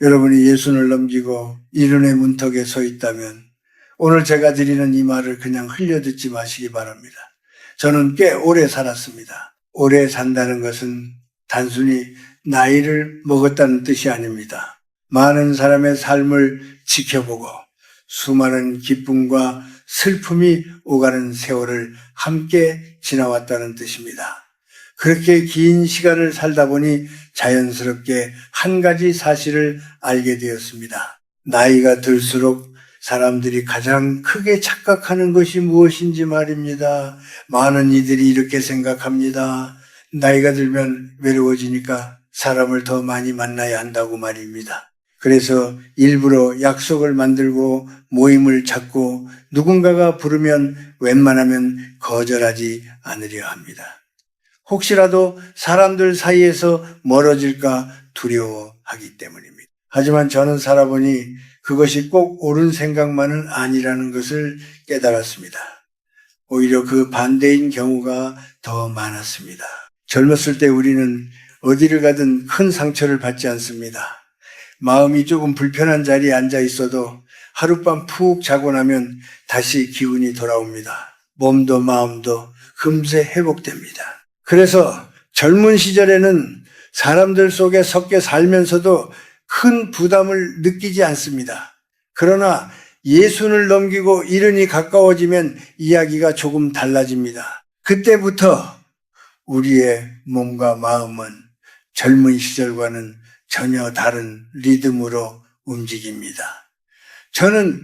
여러분이 예순을 넘기고 이른의 문턱에 서 있다면 오늘 제가 드리는 이 말을 그냥 흘려듣지 마시기 바랍니다. 저는 꽤 오래 살았습니다. 오래 산다는 것은 단순히 나이를 먹었다는 뜻이 아닙니다. 많은 사람의 삶을 지켜보고 수많은 기쁨과 슬픔이 오가는 세월을 함께 지나왔다는 뜻입니다. 그렇게 긴 시간을 살다 보니 자연스럽게 한 가지 사실을 알게 되었습니다. 나이가 들수록 사람들이 가장 크게 착각하는 것이 무엇인지 말입니다. 많은 이들이 이렇게 생각합니다. 나이가 들면 외로워지니까 사람을 더 많이 만나야 한다고 말입니다. 그래서 일부러 약속을 만들고 모임을 찾고 누군가가 부르면 웬만하면 거절하지 않으려 합니다. 혹시라도 사람들 사이에서 멀어질까 두려워하기 때문입니다. 하지만 저는 살아보니 그것이 꼭 옳은 생각만은 아니라는 것을 깨달았습니다. 오히려 그 반대인 경우가 더 많았습니다. 젊었을 때 우리는 어디를 가든 큰 상처를 받지 않습니다. 마음이 조금 불편한 자리에 앉아 있어도 하룻밤 푹 자고 나면 다시 기운이 돌아옵니다. 몸도 마음도 금세 회복됩니다. 그래서 젊은 시절에는 사람들 속에 섞여 살면서도 큰 부담을 느끼지 않습니다. 그러나 예순을 넘기고 이른이 가까워지면 이야기가 조금 달라집니다. 그때부터 우리의 몸과 마음은 젊은 시절과는 전혀 다른 리듬으로 움직입니다. 저는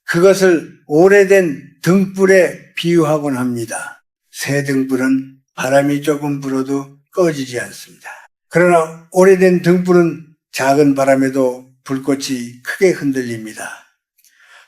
그것을 오래된 등불에 비유하곤 합니다. 새 등불은 바람이 조금 불어도 꺼지지 않습니다. 그러나 오래된 등불은 작은 바람에도 불꽃이 크게 흔들립니다.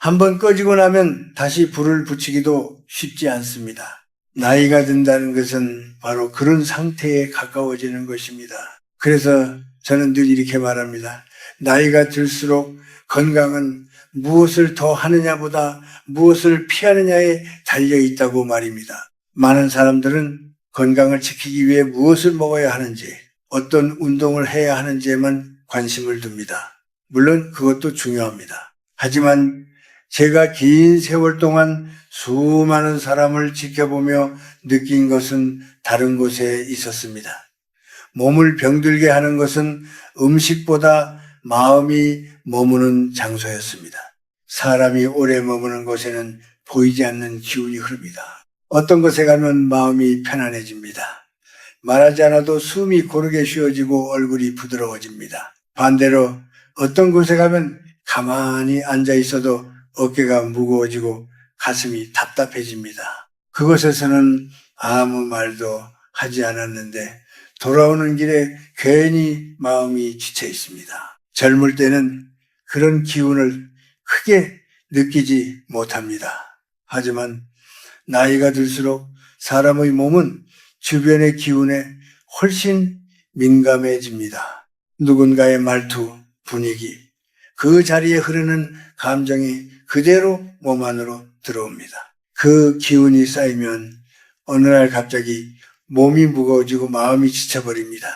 한번 꺼지고 나면 다시 불을 붙이기도 쉽지 않습니다. 나이가 든다는 것은 바로 그런 상태에 가까워지는 것입니다. 그래서 저는 늘 이렇게 말합니다. 나이가 들수록 건강은 무엇을 더 하느냐보다 무엇을 피하느냐에 달려있다고 말입니다. 많은 사람들은 건강을 지키기 위해 무엇을 먹어야 하는지, 어떤 운동을 해야 하는지에만 관심을 둡니다. 물론 그것도 중요합니다. 하지만 제가 긴 세월 동안 수많은 사람을 지켜보며 느낀 것은 다른 곳에 있었습니다. 몸을 병들게 하는 것은 음식보다 마음이 머무는 장소였습니다. 사람이 오래 머무는 곳에는 보이지 않는 기운이 흐릅니다. 어떤 곳에 가면 마음이 편안해집니다. 말하지 않아도 숨이 고르게 쉬어지고 얼굴이 부드러워집니다. 반대로 어떤 곳에 가면 가만히 앉아 있어도 어깨가 무거워지고 가슴이 답답해집니다. 그곳에서는 아무 말도 하지 않았는데 돌아오는 길에 괜히 마음이 지쳐 있습니다. 젊을 때는 그런 기운을 크게 느끼지 못합니다. 하지만 나이가 들수록 사람의 몸은 주변의 기운에 훨씬 민감해집니다. 누군가의 말투, 분위기, 그 자리에 흐르는 감정이 그대로 몸 안으로 들어옵니다. 그 기운이 쌓이면 어느 날 갑자기 몸이 무거워지고 마음이 지쳐버립니다.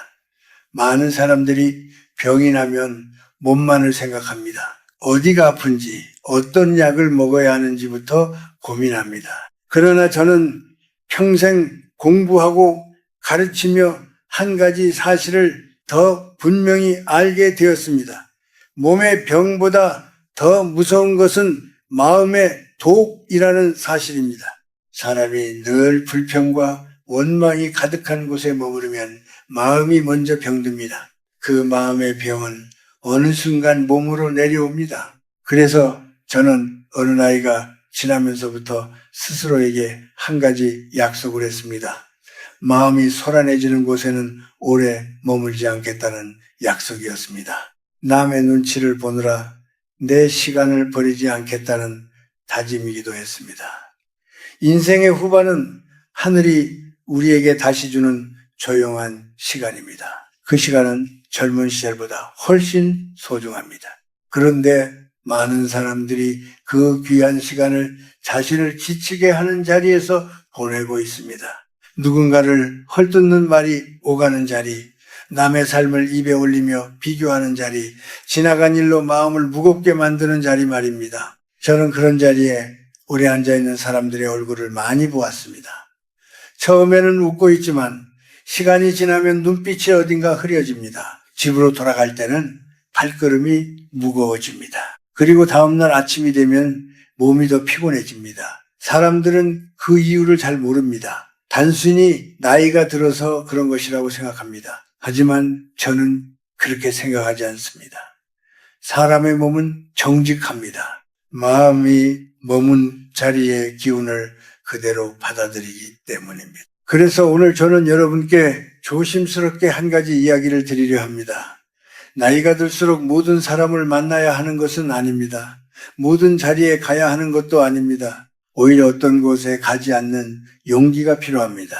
많은 사람들이 병이 나면 몸만을 생각합니다. 어디가 아픈지, 어떤 약을 먹어야 하는지부터 고민합니다. 그러나 저는 평생 공부하고 가르치며 한 가지 사실을 더 분명히 알게 되었습니다. 몸의 병보다 더 무서운 것은 마음의 독이라는 사실입니다. 사람이 늘 불평과 원망이 가득한 곳에 머무르면 마음이 먼저 병듭니다. 그 마음의 병은 어느 순간 몸으로 내려옵니다. 그래서 저는 어느 나이가 지나면서부터 스스로에게 한 가지 약속을 했습니다. 마음이 소란해지는 곳에는 오래 머물지 않겠다는 약속이었습니다. 남의 눈치를 보느라 내 시간을 버리지 않겠다는 다짐이기도 했습니다. 인생의 후반은 하늘이 우리에게 다시 주는 조용한 시간입니다. 그 시간은 젊은 시절보다 훨씬 소중합니다. 그런데 많은 사람들이 그 귀한 시간을 자신을 지치게 하는 자리에서 보내고 있습니다. 누군가를 헐뜯는 말이 오가는 자리, 남의 삶을 입에 올리며 비교하는 자리, 지나간 일로 마음을 무겁게 만드는 자리 말입니다. 저는 그런 자리에 오래 앉아있는 사람들의 얼굴을 많이 보았습니다. 처음에는 웃고 있지만 시간이 지나면 눈빛이 어딘가 흐려집니다. 집으로 돌아갈 때는 발걸음이 무거워집니다. 그리고 다음날 아침이 되면 몸이 더 피곤해집니다. 사람들은 그 이유를 잘 모릅니다. 단순히 나이가 들어서 그런 것이라고 생각합니다. 하지만 저는 그렇게 생각하지 않습니다. 사람의 몸은 정직합니다. 마음이 머문 자리의 기운을 그대로 받아들이기 때문입니다. 그래서 오늘 저는 여러분께 조심스럽게 한 가지 이야기를 드리려 합니다. 나이가 들수록 모든 사람을 만나야 하는 것은 아닙니다. 모든 자리에 가야 하는 것도 아닙니다. 오히려 어떤 곳에 가지 않는 용기가 필요합니다.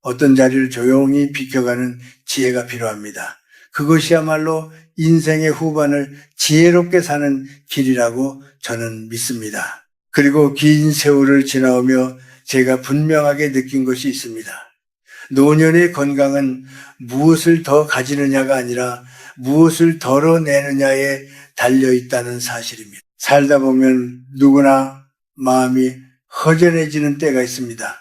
어떤 자리를 조용히 비켜가는 지혜가 필요합니다. 그것이야말로 인생의 후반을 지혜롭게 사는 길이라고 저는 믿습니다. 그리고 긴 세월을 지나오며 제가 분명하게 느낀 것이 있습니다. 노년의 건강은 무엇을 더 가지느냐가 아니라 무엇을 덜어내느냐에 달려있다는 사실입니다. 살다 보면 누구나 마음이 허전해지는 때가 있습니다.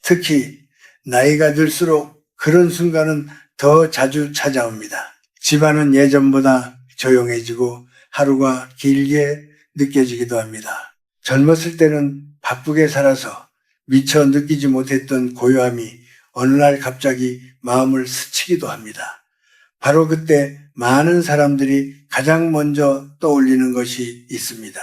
특히 나이가 들수록 그런 순간은 더 자주 찾아옵니다. 집안은 예전보다 조용해지고 하루가 길게 느껴지기도 합니다. 젊었을 때는 바쁘게 살아서 미처 느끼지 못했던 고요함이 어느 날 갑자기 마음을 스치기도 합니다. 바로 그때 많은 사람들이 가장 먼저 떠올리는 것이 있습니다.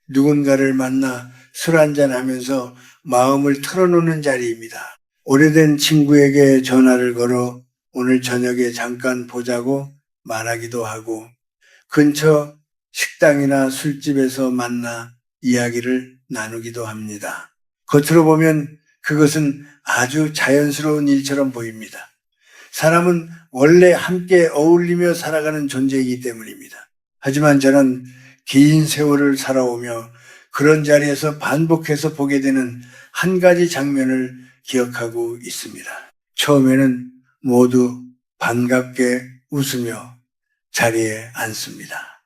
누군가를 만나 술 한잔하면서 마음을 털어놓는 자리입니다. 오래된 친구에게 전화를 걸어 오늘 저녁에 잠깐 보자고 말하기도 하고 근처 식당이나 술집에서 만나 이야기를 나누기도 합니다. 겉으로 보면 그것은 아주 자연스러운 일처럼 보입니다. 사람은 원래 함께 어울리며 살아가는 존재이기 때문입니다. 하지만 저는 긴 세월을 살아오며 그런 자리에서 반복해서 보게 되는 한 가지 장면을 기억하고 있습니다. 처음에는 모두 반갑게 웃으며 자리에 앉습니다.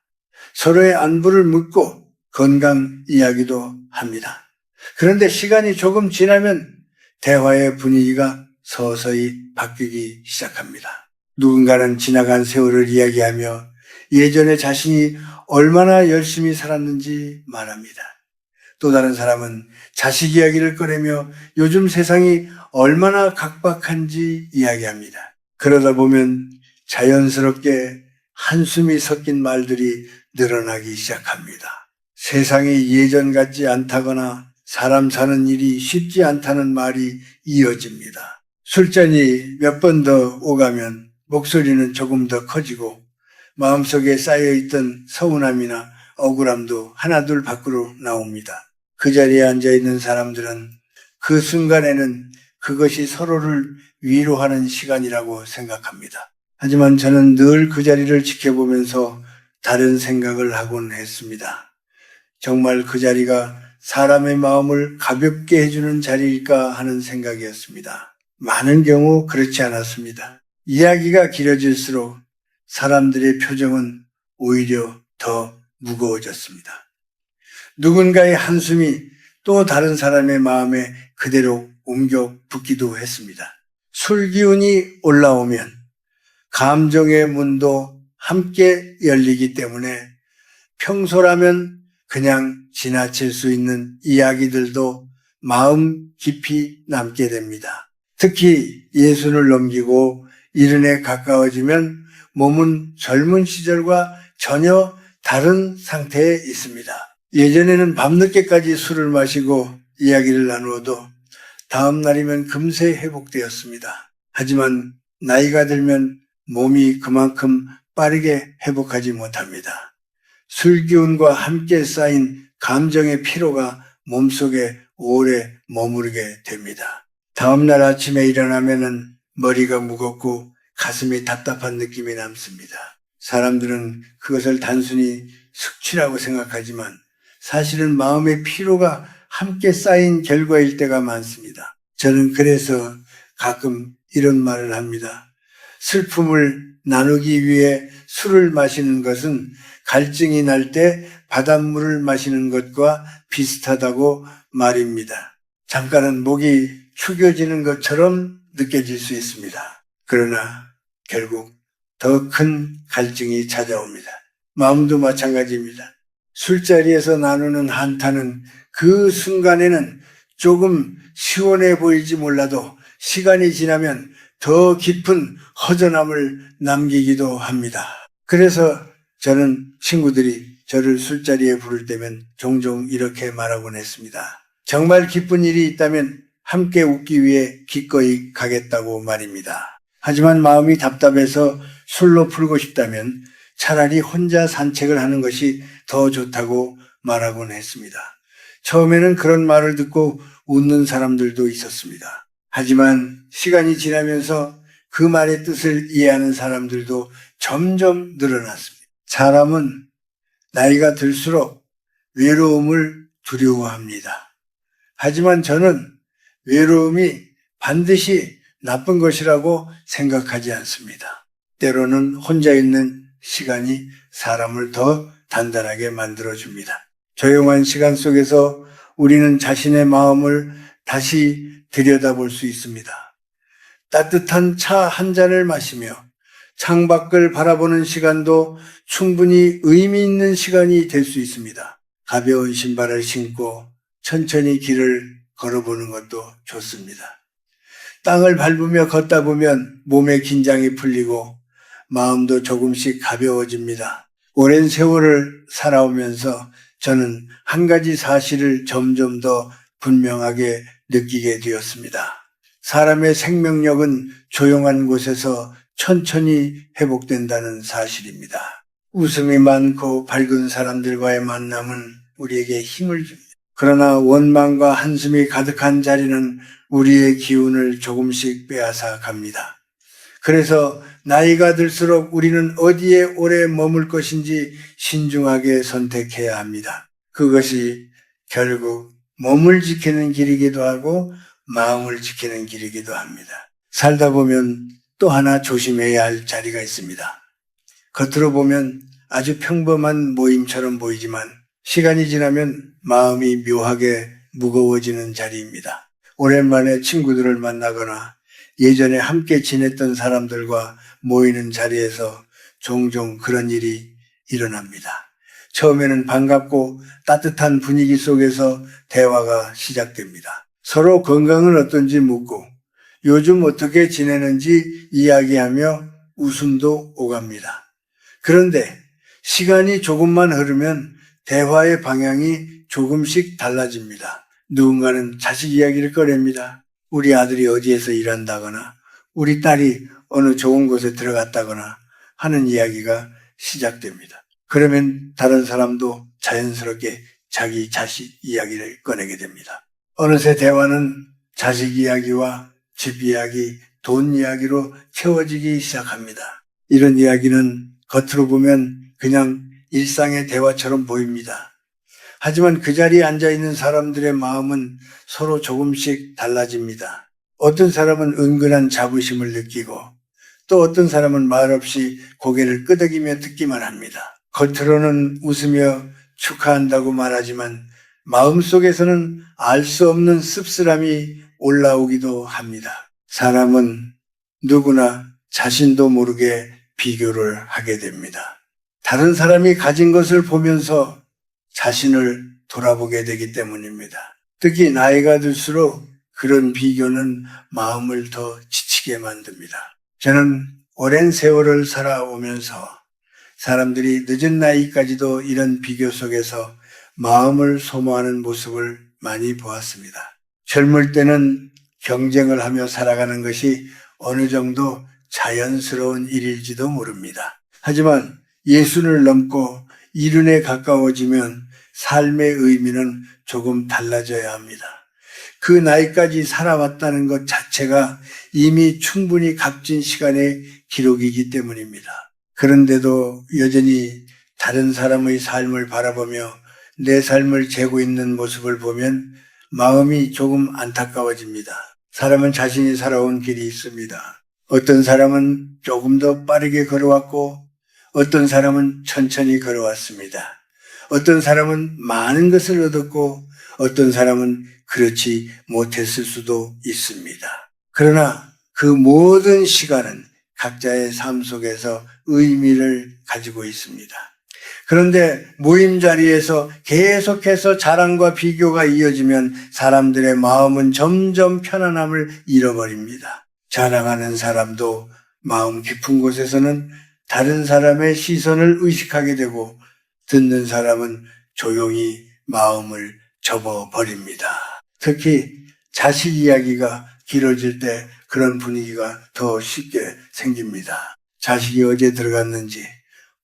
서로의 안부를 묻고 건강 이야기도 합니다. 그런데 시간이 조금 지나면 대화의 분위기가 서서히 바뀌기 시작합니다. 누군가는 지나간 세월을 이야기하며 예전에 자신이 얼마나 열심히 살았는지 말합니다. 또 다른 사람은 자식 이야기를 꺼내며 요즘 세상이 얼마나 각박한지 이야기합니다. 그러다 보면 자연스럽게 한숨이 섞인 말들이 늘어나기 시작합니다. 세상이 예전 같지 않다거나 사람 사는 일이 쉽지 않다는 말이 이어집니다. 술잔이 몇 번 더 오가면 목소리는 조금 더 커지고 마음속에 쌓여있던 서운함이나 억울함도 하나둘 밖으로 나옵니다. 그 자리에 앉아있는 사람들은 그 순간에는 그것이 서로를 위로하는 시간이라고 생각합니다. 하지만 저는 늘 그 자리를 지켜보면서 다른 생각을 하곤 했습니다. 정말 그 자리가 사람의 마음을 가볍게 해주는 자리일까 하는 생각이었습니다. 많은 경우 그렇지 않았습니다. 이야기가 길어질수록 사람들의 표정은 오히려 더 무거워졌습니다. 누군가의 한숨이 또 다른 사람의 마음에 그대로 옮겨 붙기도 했습니다. 술 기운이 올라오면 감정의 문도 함께 열리기 때문에 평소라면 그냥 지나칠 수 있는 이야기들도 마음 깊이 남게 됩니다. 특히 예순을 넘기고 70에 가까워지면 몸은 젊은 시절과 전혀 다른 상태에 있습니다. 예전에는 밤늦게까지 술을 마시고 이야기를 나누어도 다음 날이면 금세 회복되었습니다. 하지만 나이가 들면 몸이 그만큼 빠르게 회복하지 못합니다. 술 기운과 함께 쌓인 감정의 피로가 몸속에 오래 머무르게 됩니다. 다음날 아침에 일어나면은 머리가 무겁고 가슴이 답답한 느낌이 남습니다. 사람들은 그것을 단순히 숙취라고 생각하지만 사실은 마음의 피로가 함께 쌓인 결과일 때가 많습니다. 저는 그래서 가끔 이런 말을 합니다. 슬픔을 나누기 위해 술을 마시는 것은 갈증이 날 때 바닷물을 마시는 것과 비슷하다고 말입니다. 잠깐은 목이 축여지는 것처럼 느껴질 수 있습니다. 그러나 결국 더 큰 갈증이 찾아옵니다. 마음도 마찬가지입니다. 술자리에서 나누는 한탄은 그 순간에는 조금 시원해 보일지 몰라도 시간이 지나면 더 깊은 허전함을 남기기도 합니다. 그래서 저는 친구들이 저를 술자리에 부를 때면 종종 이렇게 말하곤 했습니다. 정말 기쁜 일이 있다면 함께 웃기 위해 기꺼이 가겠다고 말입니다. 하지만 마음이 답답해서 술로 풀고 싶다면 차라리 혼자 산책을 하는 것이 더 좋다고 말하곤 했습니다. 처음에는 그런 말을 듣고 웃는 사람들도 있었습니다. 하지만 시간이 지나면서 그 말의 뜻을 이해하는 사람들도 점점 늘어났습니다. 사람은 나이가 들수록 외로움을 두려워합니다. 하지만 저는 외로움이 반드시 나쁜 것이라고 생각하지 않습니다. 때로는 혼자 있는 시간이 사람을 더 단단하게 만들어줍니다. 조용한 시간 속에서 우리는 자신의 마음을 다시 들여다볼 수 있습니다. 따뜻한 차 한 잔을 마시며 창밖을 바라보는 시간도 충분히 의미 있는 시간이 될 수 있습니다. 가벼운 신발을 신고 천천히 길을 걸어보는 것도 좋습니다. 땅을 밟으며 걷다 보면 몸의 긴장이 풀리고 마음도 조금씩 가벼워집니다. 오랜 세월을 살아오면서 저는 한 가지 사실을 점점 더 분명하게 느끼게 되었습니다. 사람의 생명력은 조용한 곳에서 천천히 회복된다는 사실입니다. 웃음이 많고 밝은 사람들과의 만남은 우리에게 힘을 줍니다. 그러나 원망과 한숨이 가득한 자리는 우리의 기운을 조금씩 빼앗아 갑니다. 그래서 나이가 들수록 우리는 어디에 오래 머물 것인지 신중하게 선택해야 합니다. 그것이 결국 몸을 지키는 길이기도 하고 마음을 지키는 길이기도 합니다. 살다 보면 또 하나 조심해야 할 자리가 있습니다. 겉으로 보면 아주 평범한 모임처럼 보이지만 시간이 지나면 마음이 묘하게 무거워지는 자리입니다. 오랜만에 친구들을 만나거나 예전에 함께 지냈던 사람들과 모이는 자리에서 종종 그런 일이 일어납니다. 처음에는 반갑고 따뜻한 분위기 속에서 대화가 시작됩니다. 서로 건강은 어떤지 묻고 요즘 어떻게 지내는지 이야기하며 웃음도 오갑니다. 그런데 시간이 조금만 흐르면 대화의 방향이 조금씩 달라집니다. 누군가는 자식 이야기를 꺼냅니다. 우리 아들이 어디에서 일한다거나 우리 딸이 어느 좋은 곳에 들어갔다거나 하는 이야기가 시작됩니다. 그러면 다른 사람도 자연스럽게 자기 자식 이야기를 꺼내게 됩니다. 어느새 대화는 자식 이야기와 집 이야기, 돈 이야기로 채워지기 시작합니다. 이런 이야기는 겉으로 보면 그냥 일상의 대화처럼 보입니다. 하지만 그 자리에 앉아있는 사람들의 마음은 서로 조금씩 달라집니다. 어떤 사람은 은근한 자부심을 느끼고 또 어떤 사람은 말없이 고개를 끄덕이며 듣기만 합니다. 겉으로는 웃으며 축하한다고 말하지만 마음속에서는 알 수 없는 씁쓸함이 올라오기도 합니다. 사람은 누구나 자신도 모르게 비교를 하게 됩니다. 다른 사람이 가진 것을 보면서 자신을 돌아보게 되기 때문입니다. 특히 나이가 들수록 그런 비교는 마음을 더 지치게 만듭니다. 저는 오랜 세월을 살아오면서 사람들이 늦은 나이까지도 이런 비교 속에서 마음을 소모하는 모습을 많이 보았습니다. 젊을 때는 경쟁을 하며 살아가는 것이 어느 정도 자연스러운 일일지도 모릅니다. 하지만 예순을 넘고 이른에 가까워지면 삶의 의미는 조금 달라져야 합니다. 그 나이까지 살아왔다는 것 자체가 이미 충분히 값진 시간의 기록이기 때문입니다. 그런데도 여전히 다른 사람의 삶을 바라보며 내 삶을 재고 있는 모습을 보면 마음이 조금 안타까워집니다. 사람은 자신이 살아온 길이 있습니다. 어떤 사람은 조금 더 빠르게 걸어왔고 어떤 사람은 천천히 걸어왔습니다. 어떤 사람은 많은 것을 얻었고 어떤 사람은 그렇지 못했을 수도 있습니다. 그러나 그 모든 시간은 각자의 삶 속에서 의미를 가지고 있습니다. 그런데 모임 자리에서 계속해서 자랑과 비교가 이어지면 사람들의 마음은 점점 편안함을 잃어버립니다. 자랑하는 사람도 마음 깊은 곳에서는 다른 사람의 시선을 의식하게 되고 듣는 사람은 조용히 마음을 접어버립니다. 특히 자식 이야기가 길어질 때 그런 분위기가 더 쉽게 생깁니다. 자식이 어제 들어갔는지,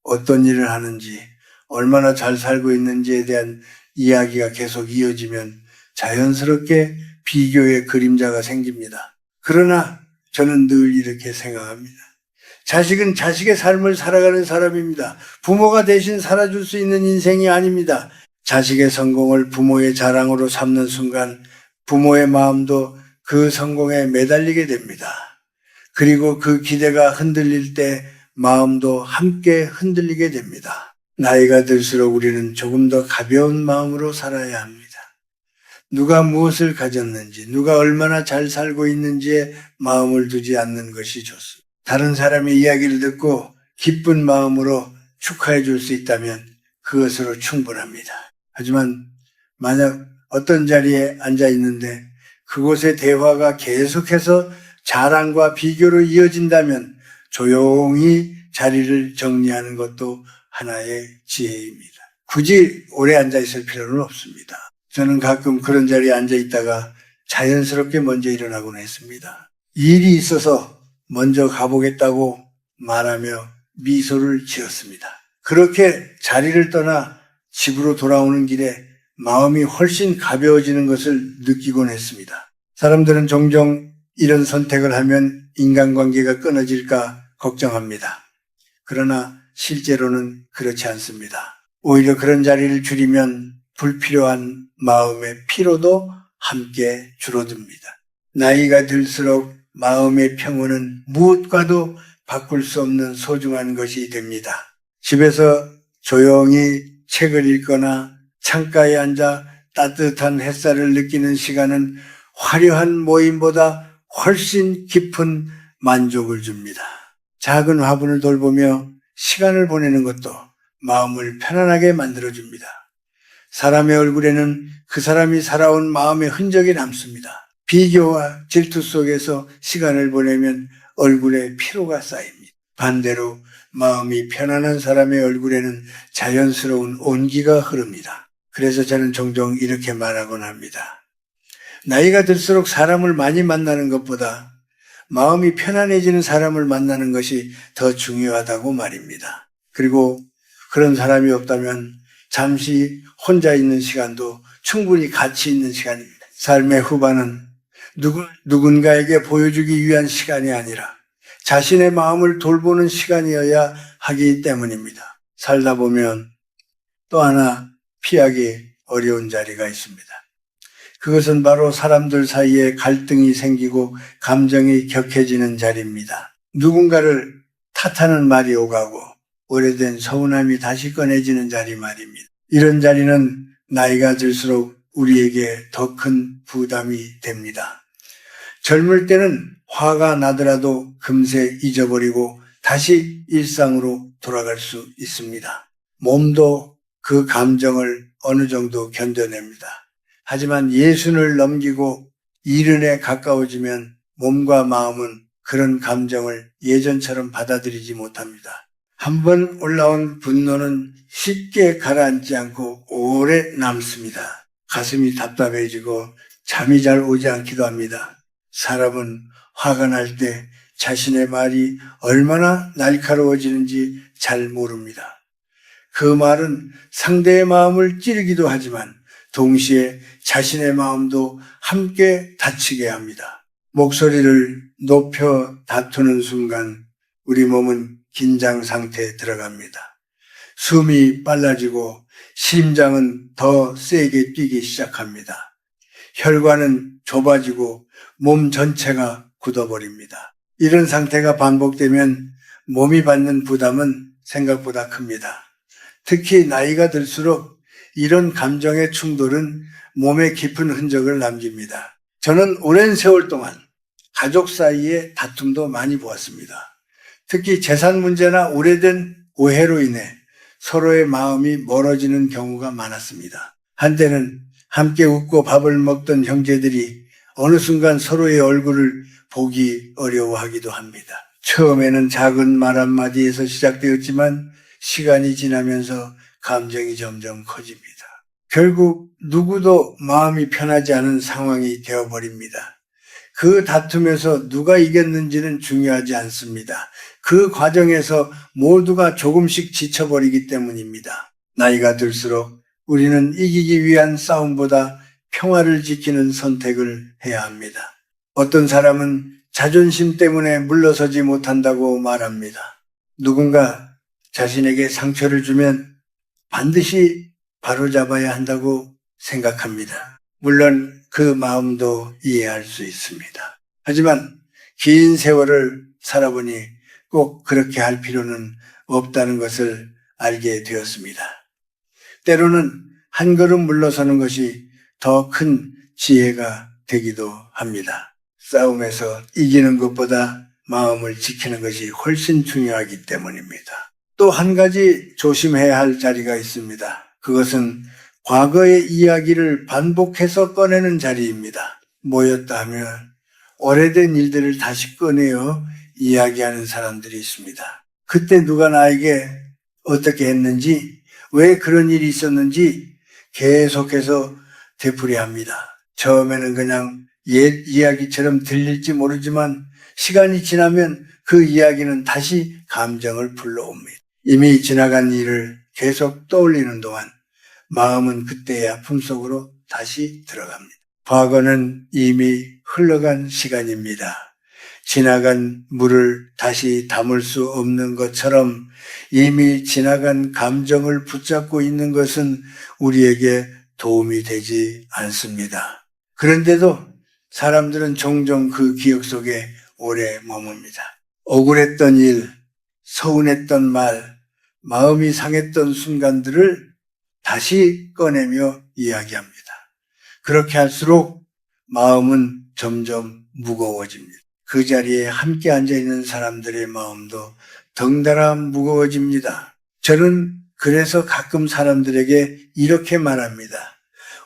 어떤 일을 하는지, 얼마나 잘 살고 있는지에 대한 이야기가 계속 이어지면 자연스럽게 비교의 그림자가 생깁니다. 그러나 저는 늘 이렇게 생각합니다. 자식은 자식의 삶을 살아가는 사람입니다. 부모가 대신 살아줄 수 있는 인생이 아닙니다. 자식의 성공을 부모의 자랑으로 삼는 순간 부모의 마음도 그 성공에 매달리게 됩니다. 그리고 그 기대가 흔들릴 때 마음도 함께 흔들리게 됩니다. 나이가 들수록 우리는 조금 더 가벼운 마음으로 살아야 합니다. 누가 무엇을 가졌는지, 누가 얼마나 잘 살고 있는지에 마음을 두지 않는 것이 좋습니다. 다른 사람의 이야기를 듣고 기쁜 마음으로 축하해 줄 수 있다면 그것으로 충분합니다. 하지만 만약 어떤 자리에 앉아 있는데 그곳의 대화가 계속해서 자랑과 비교로 이어진다면 조용히 자리를 정리하는 것도 하나의 지혜입니다. 굳이 오래 앉아 있을 필요는 없습니다. 저는 가끔 그런 자리에 앉아 있다가 자연스럽게 먼저 일어나곤 했습니다. 일이 있어서 먼저 가보겠다고 말하며 미소를 지었습니다. 그렇게 자리를 떠나 집으로 돌아오는 길에 마음이 훨씬 가벼워지는 것을 느끼곤 했습니다. 사람들은 종종 이런 선택을 하면 인간관계가 끊어질까 걱정합니다. 그러나 실제로는 그렇지 않습니다. 오히려 그런 자리를 줄이면 불필요한 마음의 피로도 함께 줄어듭니다. 나이가 들수록 마음의 평온은 무엇과도 바꿀 수 없는 소중한 것이 됩니다. 집에서 조용히 책을 읽거나 창가에 앉아 따뜻한 햇살을 느끼는 시간은 화려한 모임보다 훨씬 깊은 만족을 줍니다. 작은 화분을 돌보며 시간을 보내는 것도 마음을 편안하게 만들어줍니다. 사람의 얼굴에는 그 사람이 살아온 마음의 흔적이 남습니다. 비교와 질투 속에서 시간을 보내면 얼굴에 피로가 쌓입니다. 반대로 마음이 편안한 사람의 얼굴에는 자연스러운 온기가 흐릅니다. 그래서 저는 종종 이렇게 말하곤 합니다. 나이가 들수록 사람을 많이 만나는 것보다 마음이 편안해지는 사람을 만나는 것이 더 중요하다고 말입니다. 그리고 그런 사람이 없다면 잠시 혼자 있는 시간도 충분히 가치 있는 시간입니다. 삶의 후반은 누군가에게 보여주기 위한 시간이 아니라 자신의 마음을 돌보는 시간이어야 하기 때문입니다. 살다 보면 또 하나 피하기 어려운 자리가 있습니다. 그것은 바로 사람들 사이에 갈등이 생기고 감정이 격해지는 자리입니다. 누군가를 탓하는 말이 오가고 오래된 서운함이 다시 꺼내지는 자리 말입니다. 이런 자리는 나이가 들수록 우리에게 더 큰 부담이 됩니다. 젊을 때는 화가 나더라도 금세 잊어버리고 다시 일상으로 돌아갈 수 있습니다. 몸도 그 감정을 어느 정도 견뎌냅니다. 하지만 예순을 넘기고 이른에 가까워지면 몸과 마음은 그런 감정을 예전처럼 받아들이지 못합니다. 한번 올라온 분노는 쉽게 가라앉지 않고 오래 남습니다. 가슴이 답답해지고 잠이 잘 오지 않기도 합니다. 사람은 화가 날 때 자신의 말이 얼마나 날카로워지는지 잘 모릅니다. 그 말은 상대의 마음을 찌르기도 하지만 동시에 자신의 마음도 함께 다치게 합니다. 목소리를 높여 다투는 순간 우리 몸은 긴장 상태에 들어갑니다. 숨이 빨라지고 심장은 더 세게 뛰기 시작합니다. 혈관은 좁아지고 몸 전체가 굳어버립니다. 이런 상태가 반복되면 몸이 받는 부담은 생각보다 큽니다. 특히 나이가 들수록 이런 감정의 충돌은 몸에 깊은 흔적을 남깁니다. 저는 오랜 세월 동안 가족 사이의 다툼도 많이 보았습니다. 특히 재산 문제나 오래된 오해로 인해 서로의 마음이 멀어지는 경우가 많았습니다. 한때는 함께 웃고 밥을 먹던 형제들이 어느 순간 서로의 얼굴을 보기 어려워하기도 합니다. 처음에는 작은 말 한마디에서 시작되었지만 시간이 지나면서 감정이 점점 커집니다. 결국 누구도 마음이 편하지 않은 상황이 되어버립니다. 그 다툼에서 누가 이겼는지는 중요하지 않습니다. 그 과정에서 모두가 조금씩 지쳐버리기 때문입니다. 나이가 들수록 우리는 이기기 위한 싸움보다 평화를 지키는 선택을 해야 합니다. 어떤 사람은 자존심 때문에 물러서지 못한다고 말합니다. 누군가 자신에게 상처를 주면 반드시 바로잡아야 한다고 생각합니다. 물론 그 마음도 이해할 수 있습니다. 하지만 긴 세월을 살아보니 꼭 그렇게 할 필요는 없다는 것을 알게 되었습니다. 때로는 한 걸음 물러서는 것이 더 큰 지혜가 되기도 합니다. 싸움에서 이기는 것보다 마음을 지키는 것이 훨씬 중요하기 때문입니다. 또 한 가지 조심해야 할 자리가 있습니다. 그것은 과거의 이야기를 반복해서 꺼내는 자리입니다. 모였다 하면 오래된 일들을 다시 꺼내어 이야기하는 사람들이 있습니다. 그때 누가 나에게 어떻게 했는지, 왜 그런 일이 있었는지 계속해서 되풀이합니다. 처음에는 그냥 옛 이야기처럼 들릴지 모르지만 시간이 지나면 그 이야기는 다시 감정을 불러옵니다. 이미 지나간 일을 계속 떠올리는 동안 마음은 그때의 아픔 속으로 다시 들어갑니다. 과거는 이미 흘러간 시간입니다. 지나간 물을 다시 담을 수 없는 것처럼 이미 지나간 감정을 붙잡고 있는 것은 우리에게 도움이 되지 않습니다. 그런데도 사람들은 종종 그 기억 속에 오래 머뭅니다. 억울했던 일, 서운했던 말, 마음이 상했던 순간들을 다시 꺼내며 이야기합니다. 그렇게 할수록 마음은 점점 무거워집니다. 그 자리에 함께 앉아있는 사람들의 마음도 덩달아 무거워집니다. 저는 그래서 가끔 사람들에게 이렇게 말합니다.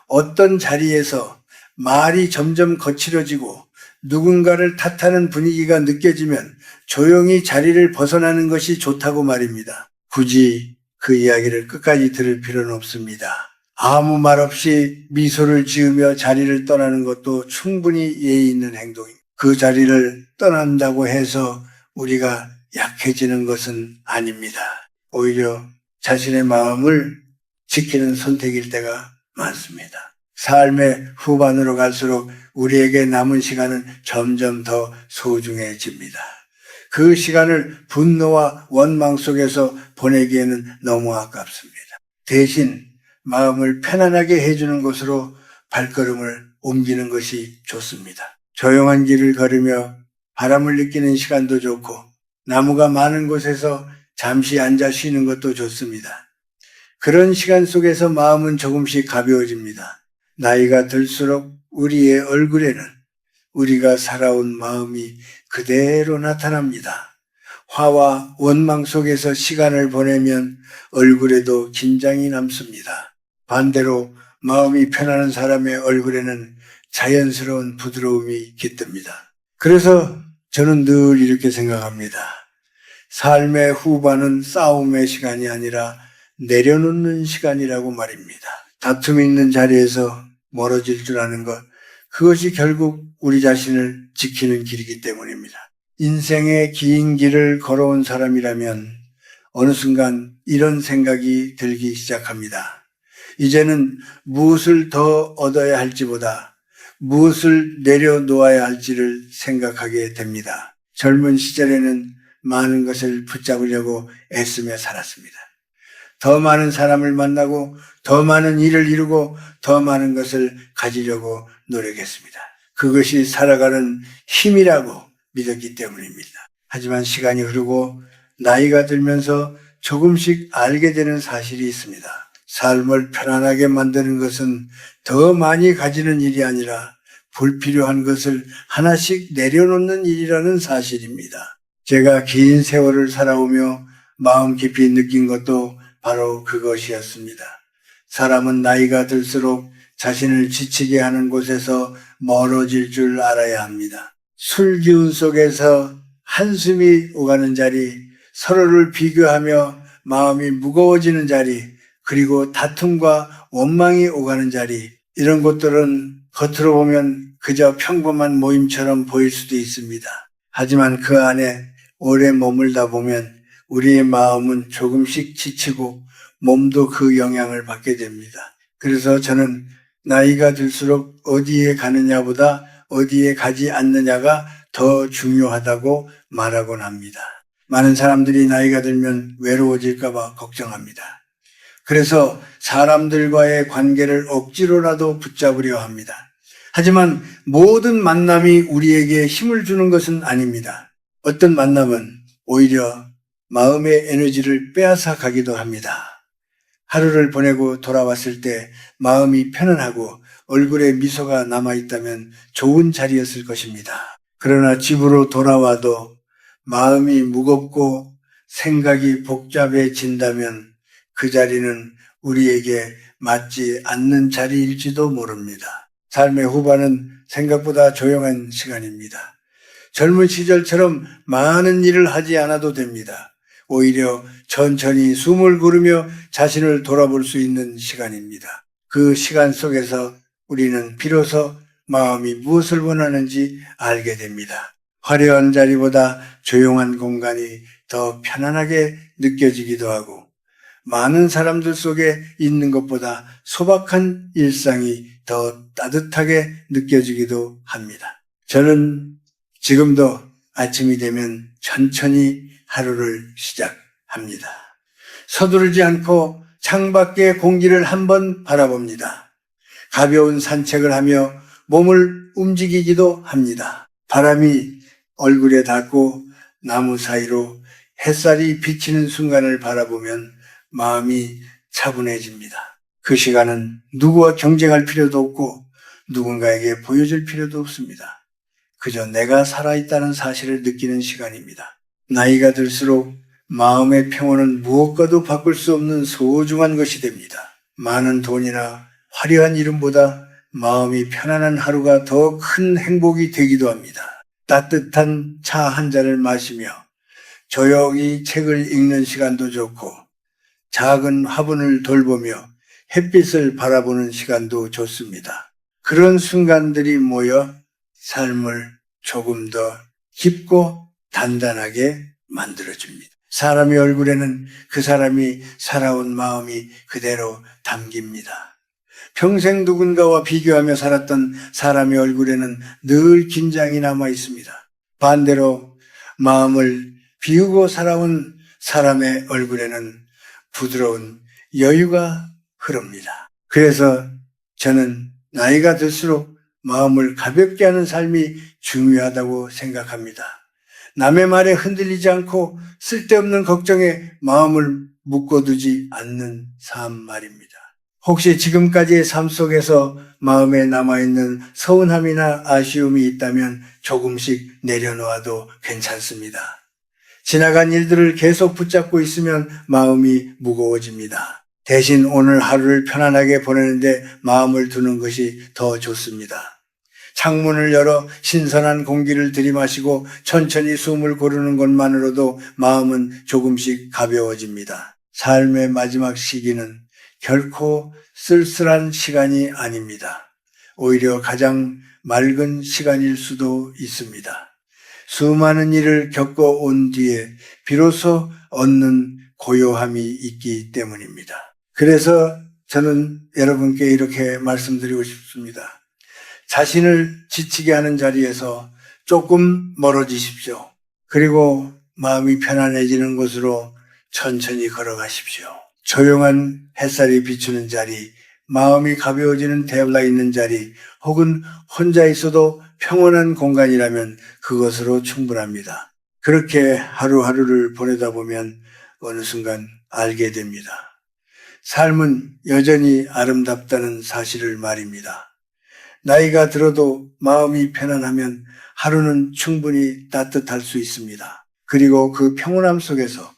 어떤 자리에서 말이 점점 거칠어지고 누군가를 탓하는 분위기가 느껴지면 조용히 자리를 벗어나는 것이 좋다고 말입니다. 굳이 그 이야기를 끝까지 들을 필요는 없습니다. 아무 말 없이 미소를 지으며 자리를 떠나는 것도 충분히 예의 있는 행동입니다. 그 자리를 떠난다고 해서 우리가 약해지는 것은 아닙니다. 오히려 자신의 마음을 지키는 선택일 때가 많습니다. 삶의 후반으로 갈수록 우리에게 남은 시간은 점점 더 소중해집니다. 그 시간을 분노와 원망 속에서 보내기에는 너무 아깝습니다. 대신 마음을 편안하게 해주는 곳으로 발걸음을 옮기는 것이 좋습니다. 조용한 길을 걸으며 바람을 느끼는 시간도 좋고 나무가 많은 곳에서 잠시 앉아 쉬는 것도 좋습니다. 그런 시간 속에서 마음은 조금씩 가벼워집니다. 나이가 들수록 우리의 얼굴에는 우리가 살아온 마음이 그대로 나타납니다. 화와 원망 속에서 시간을 보내면 얼굴에도 긴장이 남습니다. 반대로 마음이 편안한 사람의 얼굴에는 자연스러운 부드러움이 깃듭니다. 그래서 저는 늘 이렇게 생각합니다. 삶의 후반은 싸움의 시간이 아니라 내려놓는 시간이라고 말입니다. 다툼이 있는 자리에서 멀어질 줄 아는 것, 그것이 결국 우리 자신을 지키는 길이기 때문입니다. 인생의 긴 길을 걸어온 사람이라면 어느 순간 이런 생각이 들기 시작합니다. 이제는 무엇을 더 얻어야 할지보다 무엇을 내려놓아야 할지를 생각하게 됩니다. 젊은 시절에는 많은 것을 붙잡으려고 애쓰며 살았습니다. 더 많은 사람을 만나고 더 많은 일을 이루고 더 많은 것을 가지려고 노력했습니다. 그것이 살아가는 힘이라고 믿었기 때문입니다. 하지만 시간이 흐르고 나이가 들면서 조금씩 알게 되는 사실이 있습니다. 삶을 편안하게 만드는 것은 더 많이 가지는 일이 아니라 불필요한 것을 하나씩 내려놓는 일이라는 사실입니다. 제가 긴 세월을 살아오며 마음 깊이 느낀 것도 바로 그것이었습니다. 사람은 나이가 들수록 자신을 지치게 하는 곳에서 멀어질 줄 알아야 합니다. 술 기운 속에서 한숨이 오가는 자리, 서로를 비교하며 마음이 무거워지는 자리, 그리고 다툼과 원망이 오가는 자리, 이런 것들은 겉으로 보면 그저 평범한 모임처럼 보일 수도 있습니다. 하지만 그 안에 오래 머물다 보면 우리의 마음은 조금씩 지치고 몸도 그 영향을 받게 됩니다. 그래서 저는 나이가 들수록 어디에 가느냐보다 어디에 가지 않느냐가 더 중요하다고 말하곤 합니다. 많은 사람들이 나이가 들면 외로워질까 봐 걱정합니다. 그래서 사람들과의 관계를 억지로라도 붙잡으려 합니다. 하지만 모든 만남이 우리에게 힘을 주는 것은 아닙니다. 어떤 만남은 오히려 마음의 에너지를 빼앗아 가기도 합니다. 하루를 보내고 돌아왔을 때 마음이 편안하고 얼굴에 미소가 남아있다면 좋은 자리였을 것입니다. 그러나 집으로 돌아와도 마음이 무겁고 생각이 복잡해진다면 그 자리는 우리에게 맞지 않는 자리일지도 모릅니다. 삶의 후반은 생각보다 조용한 시간입니다. 젊은 시절처럼 많은 일을 하지 않아도 됩니다. 오히려 천천히 숨을 고르며 자신을 돌아볼 수 있는 시간입니다. 그 시간 속에서 우리는 비로소 마음이 무엇을 원하는지 알게 됩니다. 화려한 자리보다 조용한 공간이 더 편안하게 느껴지기도 하고 많은 사람들 속에 있는 것보다 소박한 일상이 더 따뜻하게 느껴지기도 합니다. 저는 지금도 아침이 되면 천천히 하루를 시작합니다. 서두르지 않고 창밖의 공기를 한번 바라봅니다. 가벼운 산책을 하며 몸을 움직이기도 합니다. 바람이 얼굴에 닿고 나무 사이로 햇살이 비치는 순간을 바라보면 마음이 차분해집니다. 그 시간은 누구와 경쟁할 필요도 없고 누군가에게 보여줄 필요도 없습니다. 그저 내가 살아있다는 사실을 느끼는 시간입니다. 나이가 들수록 마음의 평온은 무엇과도 바꿀 수 없는 소중한 것이 됩니다. 많은 돈이나 화려한 이름보다 마음이 편안한 하루가 더 큰 행복이 되기도 합니다. 따뜻한 차 한 잔을 마시며 조용히 책을 읽는 시간도 좋고 작은 화분을 돌보며 햇빛을 바라보는 시간도 좋습니다. 그런 순간들이 모여 삶을 조금 더 깊고 단단하게 만들어줍니다. 사람의 얼굴에는 그 사람이 살아온 마음이 그대로 담깁니다. 평생 누군가와 비교하며 살았던 사람의 얼굴에는 늘 긴장이 남아 있습니다. 반대로 마음을 비우고 살아온 사람의 얼굴에는 부드러운 여유가 흐릅니다. 그래서 저는 나이가 들수록 마음을 가볍게 하는 삶이 중요하다고 생각합니다. 남의 말에 흔들리지 않고 쓸데없는 걱정에 마음을 묶어두지 않는 삶 말입니다. 혹시 지금까지의 삶 속에서 마음에 남아있는 서운함이나 아쉬움이 있다면 조금씩 내려놓아도 괜찮습니다. 지나간 일들을 계속 붙잡고 있으면 마음이 무거워집니다. 대신 오늘 하루를 편안하게 보내는데 마음을 두는 것이 더 좋습니다. 창문을 열어 신선한 공기를 들이마시고 천천히 숨을 고르는 것만으로도 마음은 조금씩 가벼워집니다. 삶의 마지막 시기는 결코 쓸쓸한 시간이 아닙니다. 오히려 가장 맑은 시간일 수도 있습니다. 수많은 일을 겪어온 뒤에 비로소 얻는 고요함이 있기 때문입니다. 그래서 저는 여러분께 이렇게 말씀드리고 싶습니다. 자신을 지치게 하는 자리에서 조금 멀어지십시오. 그리고 마음이 편안해지는 곳으로 천천히 걸어가십시오. 조용한 햇살이 비추는 자리, 마음이 가벼워지는 대화가 있는 자리, 혹은 혼자 있어도 평온한 공간이라면 그것으로 충분합니다. 그렇게 하루하루를 보내다 보면 어느 순간 알게 됩니다. 삶은 여전히 아름답다는 사실을 말입니다. 나이가 들어도 마음이 편안하면 하루는 충분히 따뜻할 수 있습니다. 그리고 그 평온함 속에서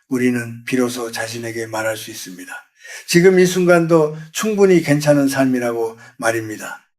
우리는 비로소 자신에게 말할 수 있습니다. 지금 이 순간도 충분히 괜찮은 삶이라고 말입니다.